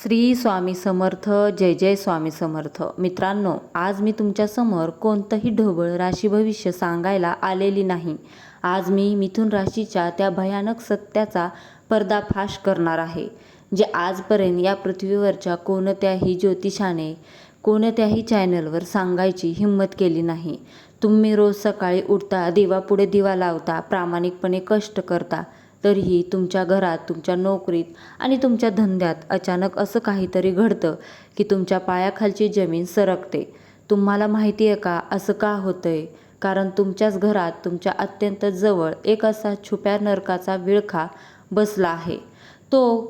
श्री स्वामी समर्थ. जय जय स्वामी समर्थ. मित्रांनो, आज मी तुमच्यासमोर कोणतंही ढोबळ राशी भविष्य सांगायला आलेली नाही. आज मी मिथुन राशीच्या त्या भयानक सत्याचा पर्दाफाश करणार आहे, जे आजपर्यंत या पृथ्वीवरच्या कोणत्याही ज्योतिषाने कोणत्याही चॅनलवर सांगायची हिंमत केली नाही. तुम्ही रोज सकाळी उठता, देवापुढे दिवा लावता, प्रामाणिकपणे कष्ट करता, तरीही तुमच्या घरात, तुमच्या नोकरीत आणि तुमच्या धंद्यात अचानक असं काहीतरी घडतं की तुमच्या पायाखालची जमीन सरकते. तुम्हाला माहिती आहे का असं का होतंय? कारण तुमच्याच घरात, तुमच्या अत्यंत जवळ एक असा छुप्या नरकाचा विळखा बसला आहे. तो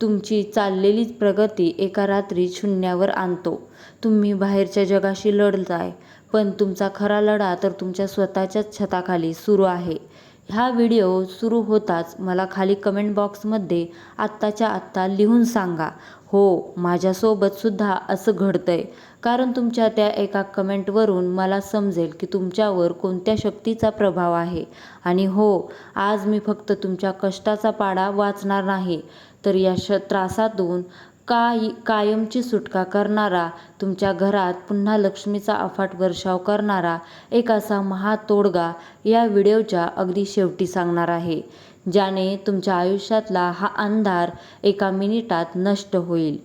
तुमची चाललेली प्रगती एका रात्री शून्यावर आणतो. तुम्ही बाहेरच्या जगाशी लढताय, पण तुमचा खरा लढा तर तुमच्या स्वतःच्याच छताखाली सुरू आहे. हा व्हिडिओ सुरू होताच मला खाली कमेंट बॉक्समध्ये आत्ताच्या आत्ता लिहून सांगा, हो माझ्यासोबत सुद्धा असं घडतंय. कारण तुमच्या त्या एका कमेंटवरून मला समजेल की तुमच्यावर कोणत्या शक्तीचा प्रभाव आहे. आणि हो, आज मी फक्त तुमच्या कष्टाचा पाढा वाचणार नाही, तर या त्रासातून कायमची सुटका करणारा, तुमच्या घरात पुन्हा लक्ष्मीचा अफाट वर्षाव करणारा एक असा महातोडगा या व्हिडिओच्या अगदी शेवटी सांगणार आहे, ज्याने तुमच्या आयुष्यातला हा अंधार एका मिनिटात नष्ट होईल.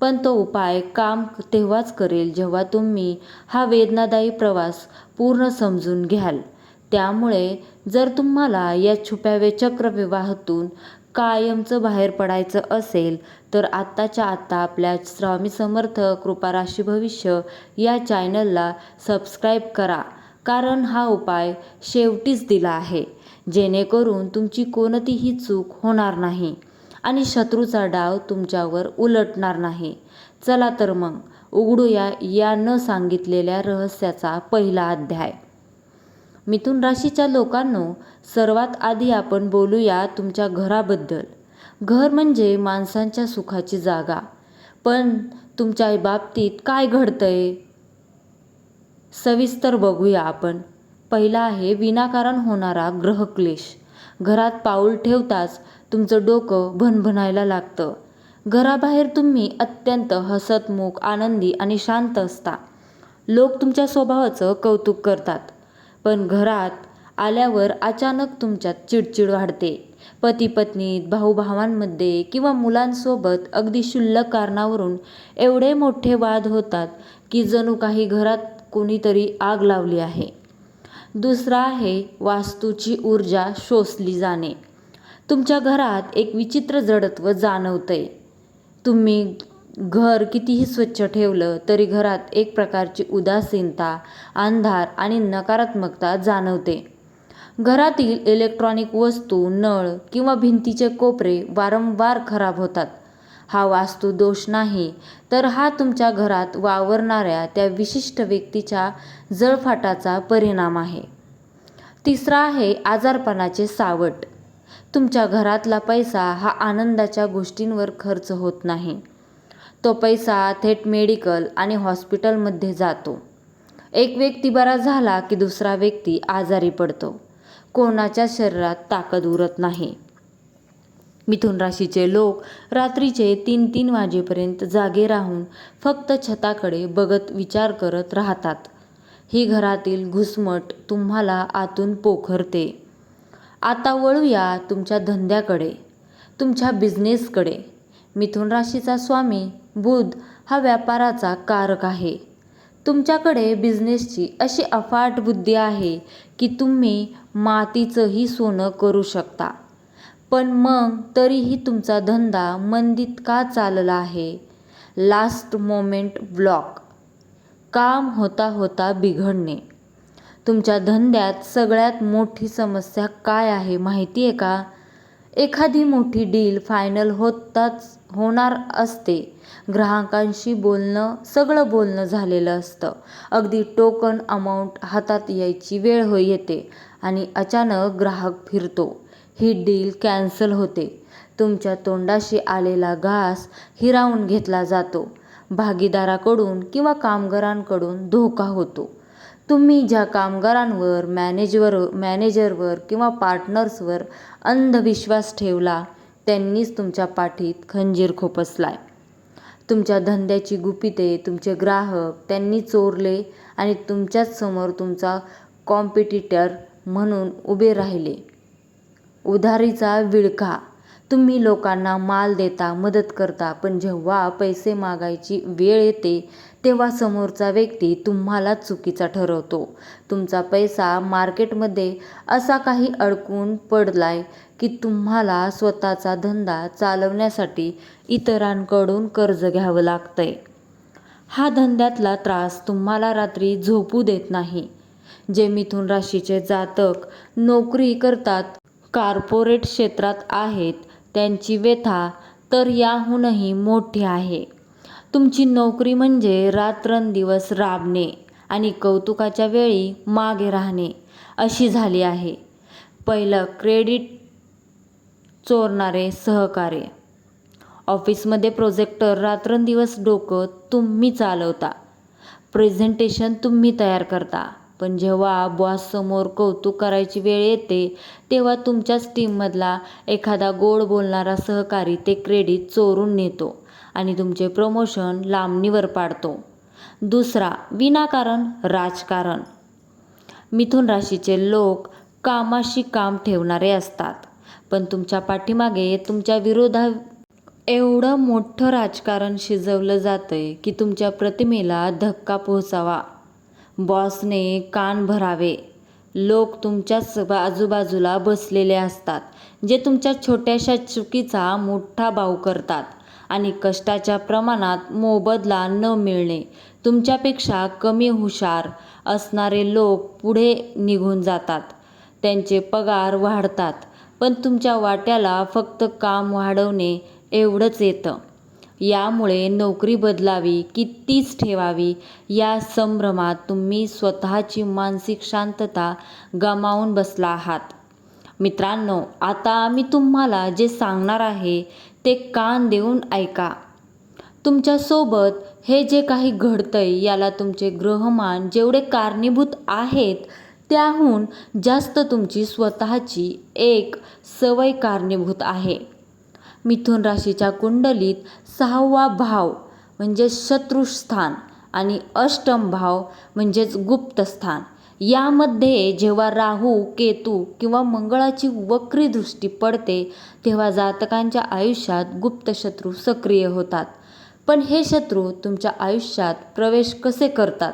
पण तो उपाय काम तेव्हाच करेल जेव्हा तुम्ही हा वेदनादायी प्रवास पूर्ण समजून घ्याल. त्यामुळे जर तुम्हाला या छुप्या चक्रव्यूहातून कायमचं बाहेर पडायचं असेल, तर आत्ताच्या आत्ता आपल्या स्वामी समर्थ कृपा राशी भविष्य या चॅनलला सबस्क्राईब करा. कारण हा उपाय शेवटीच दिला आहे, जेणेकरून तुमची कोणतीही चूक होणार नाही आणि शत्रूचा डाव तुमच्यावर उलटणार नाही. चला तर मग उघडूया या न सांगितलेल्या रहस्याचा पहिला अध्याय. मिथुन राशीच्या लोकांनो, सर्वात आधी आपण बोलूया तुमच्या घराबद्दल. घर म्हणजे माणसांच्या सुखाची जागा. पण तुमच्या बाबतीत काय घडतंय सविस्तर बघूया आपण. पहिला आहे विनाकारण होणारा ग्रहक्लेश. घरात पाऊल ठेवताच तुमचं डोकं भणभणायला लागतं. घराबाहेर तुम्ही अत्यंत हसतमुख, आनंदी आणि शांत असता. लोक तुमच्या स्वभावाचं कौतुक करतात. पण घरात आल्यावर अचानक तुमच्यात चिडचिड वाढते. पती-पत्नीत, भाऊ-भावांमध्ये किंवा मुलांसोबत अगदी क्षुल्लक कारणावरून एवढे मोठे वाद होतात की जणू काही घरात कोणीतरी आग लावली आहे. दुसरा आहे वास्तूची ऊर्जा शोषली जाणे. तुमच्या घरात एक विचित्र जडत्व जाणवतंय. तुम्ही घर कितीही स्वच्छ ठेवलं तरी घरात एक प्रकारची उदासीनता, अंधार आणि नकारात्मकता जाणवते. घरातील इलेक्ट्रॉनिक वस्तू, नळ किंवा भिंतीचे कोपरे वारंवार खराब होतात. हा वास्तू दोष नाही, तर हा तुमच्या घरात वावरणाऱ्या त्या विशिष्ट व्यक्तीच्या जळफाटाचा परिणाम आहे. तिसरा आहे आजारपणाचे सावट. तुमच्या घरातला पैसा हा आनंदाच्या गोष्टींवर खर्च होत नाही. तो पैसा थेट मेडिकल आणि हॉस्पिटलमध्ये जातो. एक व्यक्ती बरा झाला की दुसरा व्यक्ती आजारी पडतो. कोणाच्या शरीरात ताकद उरत नाही. मिथुन राशीचे लोक रात्रीचे 3-3 वाजेपर्यंत जागे राहून फक्त छताकडे बघत विचार करत राहतात. ही घरातील घुसमट तुम्हाला आतून पोखरते. आता वळूया तुमच्या धंद्याकडे, तुमच्या बिझनेसकडे. मिथुन राशीचा स्वामी बुध हा व्यापाराचा कारक आहे. तुमच्याकडे बिझनेसची अशी अफाट बुद्धी आहे की तुम्ही मातीचंही सोनं करू शकता. पण मग तरीही तुमचा धंदा मंदीत का चालला आहे? Last moment block. काम होता होता बिघडणे. तुमच्या धंद्यात सगळ्यात मोठी समस्या काय आहे माहिती आहे का? एखादी मोठी डील फायनल होणार असते. ग्राहकांशी सगळं बोलणं झालेलं असतं. अगदी टोकन अमाऊंट हातात यायची वेळ येते आणि अचानक ग्राहक फिरतो. ही डील कॅन्सल होते. तुमच्या तोंडाशी आलेला घास हिरावून घेतला जातो. भागीदाराकडून किंवा कामगारांकडून धोका होतो. तुम्ही ज्या कामगारांवर, मॅनेजरवर किंवा पार्टनर्सवर अंधविश्वास ठेवला त्यांनीच तुमच्या पाठीत खंजीर खोपसलाय. तुमच्या धंद्याची गुपिते तुमचे ग्राहक त्यांनी चोरले आणि तुमच्याच समोर तुमचा कॉम्पिटिटर म्हणून उभे राहिले. उधारीचा विळखा. तुम्ही लोकांना माल देता, मदत करता, पण जेव्हा पैसे मागायची वेळ येते तेव्हा समोरचा व्यक्ती तुम्हालाच चुकीचा ठरवतो. तुमचा पैसा मार्केटमध्ये असा काही अडकून पडलाय की तुम्हाला स्वतःचा धंदा चालवण्यासाठी इतरांकडून कर्ज घ्यावं लागतंय. हा धंद्यातला त्रास तुम्हाला रात्री झोपू देत नाही. जे मिथुन राशीचे जातक नोकरी करतात, कॉर्पोरेट क्षेत्रात आहेत, त्यांची व्यथा तर याहूनही मोठी आहे. तुमची नोकरी म्हणजे रात्रंदिवस राबणे आणि कौतुकाच्या वेळी मागे राहणे अशी झाली आहे. पहिलं, क्रेडिट चोरणारे सहकारी. ऑफिसमध्ये प्रोजेक्टर रात्रंदिवस डोकं तुम्ही चालवता, प्रेझेंटेशन तुम्ही तयार करता, पण जेव्हा बॉससमोर कौतुक करायची वेळ येते तेव्हा तुमच्याच टीममधला एखादा गोड बोलणारा सहकारी ते क्रेडिट चोरून नेतो आणि तुमचे प्रमोशन लांबणीवर पाडतो. दुसरा, विनाकारण राजकारण. मिथुन राशीचे लोक कामाशी काम ठेवणारे असतात, पण तुमच्या पाठीमागे तुमच्या विरोधात एवढं मोठं राजकारण शिजवलं जातंय की तुमच्या प्रतिमेला धक्का पोहोचावा, बॉसने कान भरावे. लोक तुमच्याच आजूबाजूला बसलेले असतात, जे तुमच्या छोट्याशा चुकीचा मोठा बाऊ करतात आणि कष्टाच्या प्रमाणात मोबदला न मिळणे. तुमच्यापेक्षा कमी हुशार असणारे लोक पुढे निघून जातात, त्यांचे पगार वाढतात, पण तुमच्या वाट्याला फक्त काम वाढवणे एवढंच येतं. यामुळे नोकरी बदलावी की तीच ठेवावी या संभ्रमात तुम्ही स्वतःची मानसिक शांतता गमावून बसला आहात. मित्रांनो, आता मी तुम्हाला जे सांगणार आहे ते कान देऊन ऐका. तुमच्यासोबत हे जे काही घडतंय याला तुमचे ग्रहमान जेवढे कारणीभूत आहेत त्याहून जास्त तुमची स्वतःची एक सवय कारणीभूत आहे. मिथुन राशीच्या कुंडलीत 6वा भाव म्हणजे शत्रुस्थान आणि अष्टम भाव म्हणजेच गुप्तस्थान यामध्ये जेव्हा राहू, केतू किंवा मंगळाची वक्री दृष्टी पडते तेव्हा जातकांच्या आयुष्यात गुप्त शत्रू सक्रिय होतात. पण हे शत्रू तुमच्या आयुष्यात प्रवेश कसे करतात?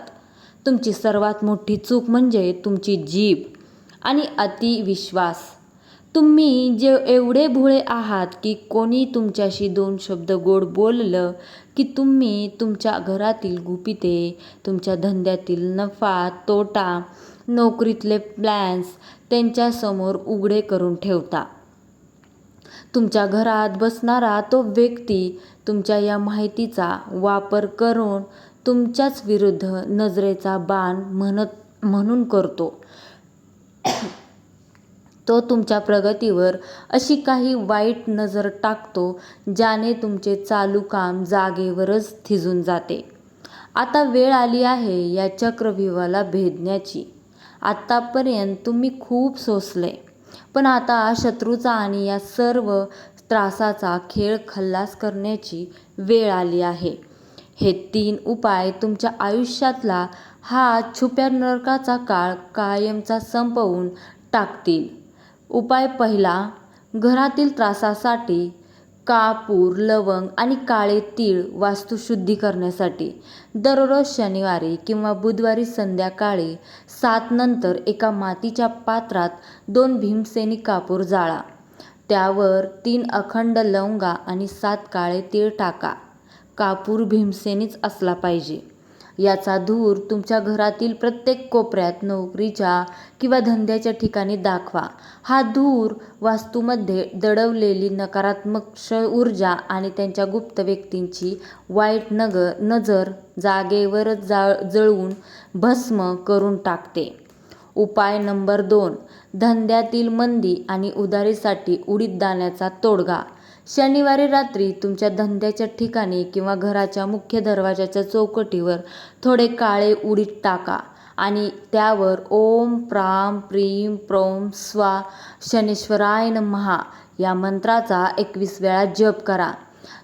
तुमची सर्वात मोठी चूक म्हणजे तुमची जीभ आणि अतिविश्वास. तुम्ही जे एवढे भोळे आहात की कोणी तुमच्याशी 2 शब्द गोड बोललं की तुम्ही तुमच्या घरातील गुपिते, तुमच्या धंद्यातील नफा तोटा, नोकरीतले प्लॅन्स त्यांच्यासमोर उघडे करून ठेवता. तुमच्या घरात बसणारा तो व्यक्ती तुमच्या या माहितीचा वापर करून तुमच्याच विरुद्ध नजरेचा बाण म्हणून करतो. तो तुमच्या प्रगतीवर अशी काही वाईट नजर टाकतो ज्याने तुमचे चालू काम जागेवरच थिजून जाते. आता वेळ आली आहे या चक्रव्यूहाला भेदण्याची. आतापर्यंत तुम्ही खूप सोसले, पण आता शत्रूचा आणि या सर्व त्रासाचा खेळ खल्लास करण्याची वेळ आली आहे. हे 3 उपाय तुमच्या आयुष्यातला हा छुप्या नरकाचा काळ कायमचा संपवून टाकतील. उपाय पहिला, घरातील त्रासासाठी कापूर, लवंग आणि काळे तीळ वास्तुशुद्धी करण्यासाठी दररोज शनिवारी किंवा बुधवारी संध्याकाळी 7 नंतर एका मातीच्या पात्रात 2 भीमसेनी कापूर जाळा. त्यावर 3 अखंड लवंगा आणि 7 काळे तीळ टाका. कापूर भीमसेनीच असला पाहिजे. याचा धूर तुमच्या घरातील प्रत्येक कोपऱ्यात, नोकरीच्या किंवा धंद्याच्या ठिकाणी दाखवा. हा धूर वास्तूमध्ये दडवलेली नकारात्मक ऊर्जा आणि त्यांच्या गुप्त व्यक्तींची वाईट नजर जागेवरच जळवून भस्म करून टाकते. उपाय नंबर 2, धंद्यातील मंदी आणि उधारीसाठी उडीद दाण्याचा तोडगा. शनिवारी रात्री तुमच्या धंद्याच्या ठिकाणी किंवा घराच्या मुख्य दरवाजाच्या चौकटीवर थोडे काळे उडीद टाका आणि त्यावर ओम प्राम प्रीम प्रौम स्वा शनेश्वराय नमः या मंत्राचा 21 वेळा जप करा.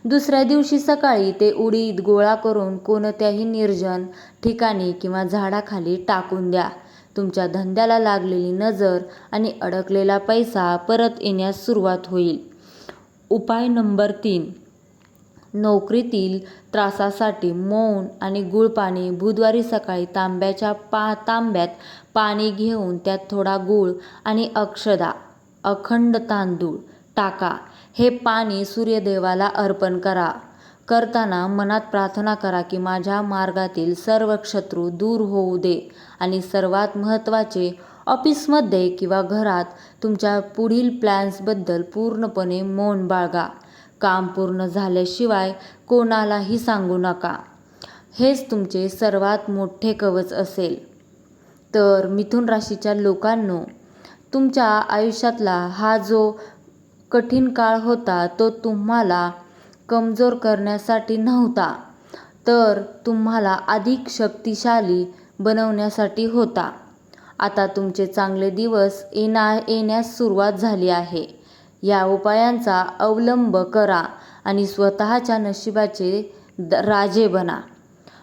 दुसऱ्या दिवशी सकाळी ते उडीद गोळा करून कोणत्याही निर्जन ठिकाणी किंवा झाडाखाली टाकून द्या. तुमच्या धंद्याला लागलेली नजर आणि अडकलेला पैसा परत येण्यास सुरुवात होईल. उपाय नंबर 3. नोकरीतील त्रासासाठी मौन आणि गुळपाणी. बुधवारी सकाळी तांब्यात पाणी घेऊन त्यात थोडा गूळ आणि अक्षदा अखंड तांदूळ टाका. हे पाणी सूर्यदेवाला अर्पण करा. करताना मनात प्रार्थना करा की माझ्या मार्गातील सर्व शत्रू दूर होऊ दे. आणि सर्वात महत्त्वाचे, ऑफिसमध्ये किंवा घरात तुमच्या पुढील प्लॅन्सबद्दल पूर्णपणे मौन बाळगा. काम पूर्ण झाल्याशिवाय कोणालाही सांगू नका. हेच तुमचे सर्वात मोठे कवच असेल. तर मिथुन राशीच्या लोकांनो, तुमच्या आयुष्यातला हा जो कठीण काळ होता तो तुम्हाला कमजोर करण्यासाठी नव्हता, तर तुम्हाला अधिक शक्तिशाली बनवण्यासाठी होता. आता तुमचे चांगले दिवस येण्यास सुरुवात झाली आहे. या उपायांचा अवलंब करा आणि स्वतःच्या नशिबाचे राजे बना.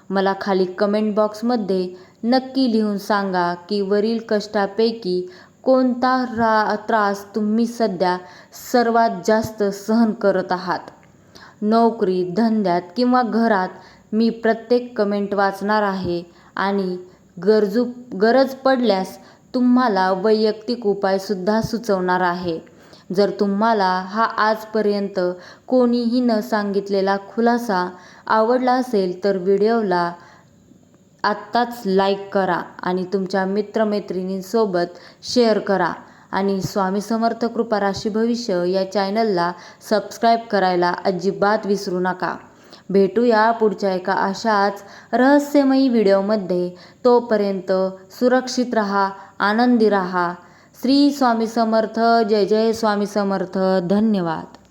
मला खाली कमेंट बॉक्समध्ये नक्की लिहून सांगा की वरील कष्टापैकी कोणता त्रास तुम्ही सध्या सर्वात जास्त सहन करत आहात. नोकरी, धंद्यात किंवा घरात मी प्रत्येक कमेंट वाचणार आहे आणि गरज पडल्यास तुम्हाला वैयक्तिक उपायसुद्धा सुचवणार आहे. जर तुम्हाला हा आजपर्यंत कोणीही न सांगितलेला खुलासा आवडला असेल तर व्हिडिओला आत्ताच लाईक करा आणि तुमच्या मित्रमैत्रिणींसोबत शेअर करा. आणि स्वामी समर्थ कृपा राशी भविष्य या चॅनलला सबस्क्राईब करायला अजिबात विसरू नका. भेटूया पुढच्या एका अशाच रहस्यमयी व्हिडिओमध्ये. तोपर्यंत सुरक्षित राहा, आनंदी राहा. श्री स्वामी समर्थ. जय जय स्वामी समर्थ. धन्यवाद.